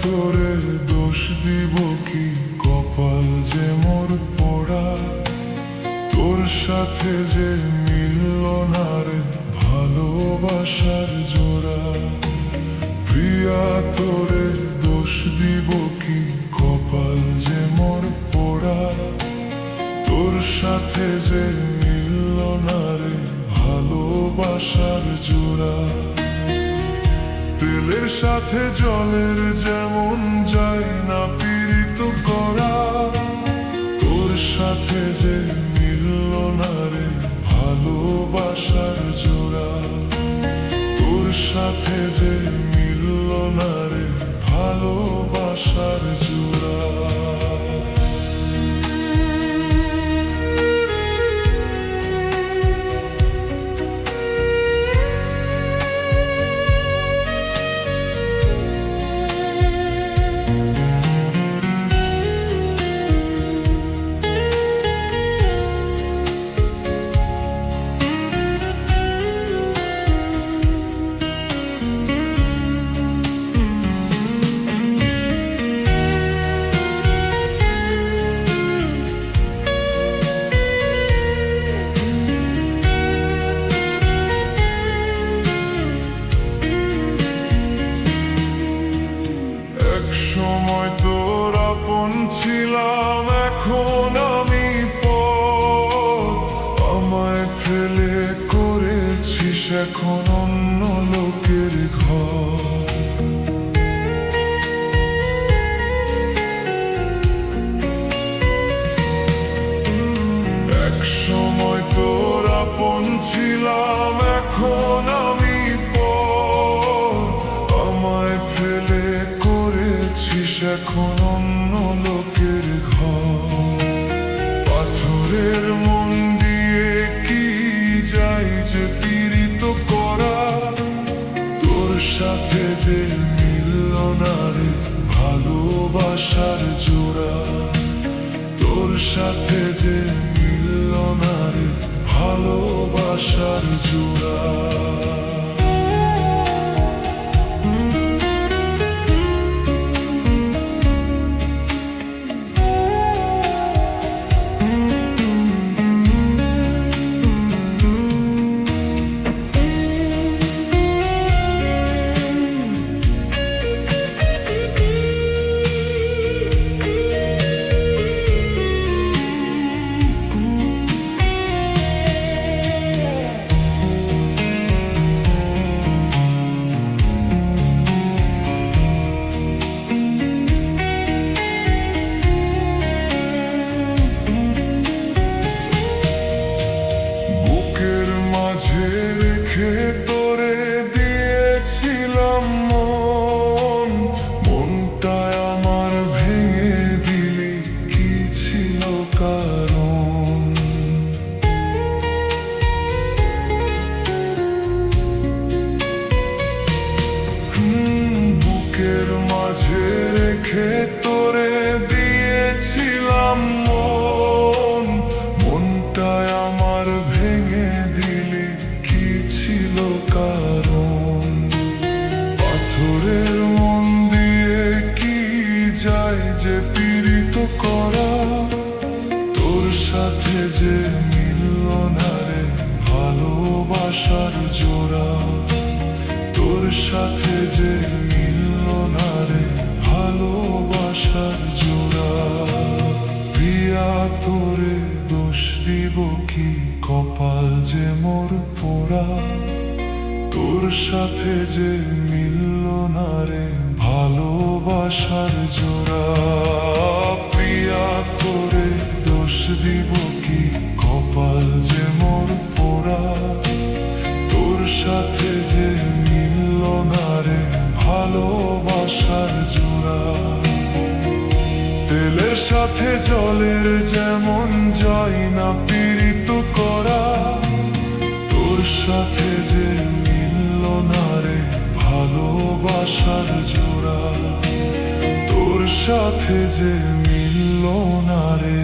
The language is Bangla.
তোরে দোষ দিব কি, কপাল যে মোর পোড়া, তোর সাথে যে মিলল না রে ভালোবাসার জোড়া। প্রিয়া তোরে দোষ দিব কি, কপাল যে মোর পোড়া, তোর সাথে যে মিলল না রে ভালোবাসার জোড়া। তেলের সাথে জলের যেমন যায় না পীড়িত করা, তোর সাথে যে মিলল না রে ভালোবাসার জোড়া। তোর সাথে যে মিলল না রে ভালোবাসার জোড়া। সময় তোর আপন ছিলাম, এখন আমি পর। আমায় ফেলে করেছিস এখন অন্য লোকের ঘর। এক সময় তোর আপন ছিলাম, এখন আমি পর। আমায় ফেলে এখন অন্য লোকের ঘর। পাথরের মন দিয়ে কি যায় যে পীড়িত করা, তোর সাথে যে মিলল না রে ভালোবাসার জোড়া। তোর সাথে যে মিলল না রে ভালোবাসার জোড়া। তোরে দিয়েছিলাম মন, মনটায় আমার ভেঙে দিলি কি ছিল কারণ? বুকের মাঝে রেখে তোরে দিয়েছিলাম মন, মনটায় আমার ভেঙে দিলি কি ছিল কারণ? পাথরের মন দিয়ে কি যায় যে পীড়িত করা, তোর সাথে যে মিলল না রে ভালোবাসার জোড়া। তোর সাথে যে মিলল না রে ভালোবাসার জোড়া। প্রিয়া তোরে দোষ দিব কি, কপাল যে মোর পোড়া, তোর সাথে যে মিলল না না রে ভালোবাসার জোড়া। প্রিয়া করে দোষ দিব কি, কপাল যে মোর পোড়া। তোর সাথে যে মিলল না রে ভালোবাসার জোড়া। তেলের সাথে জলের যেমন যায় না পীড়িত করা, তোর সাথে যে মিলল না রে ভালোবাসার জোড়া। তোর সাথে যে মিলল না রে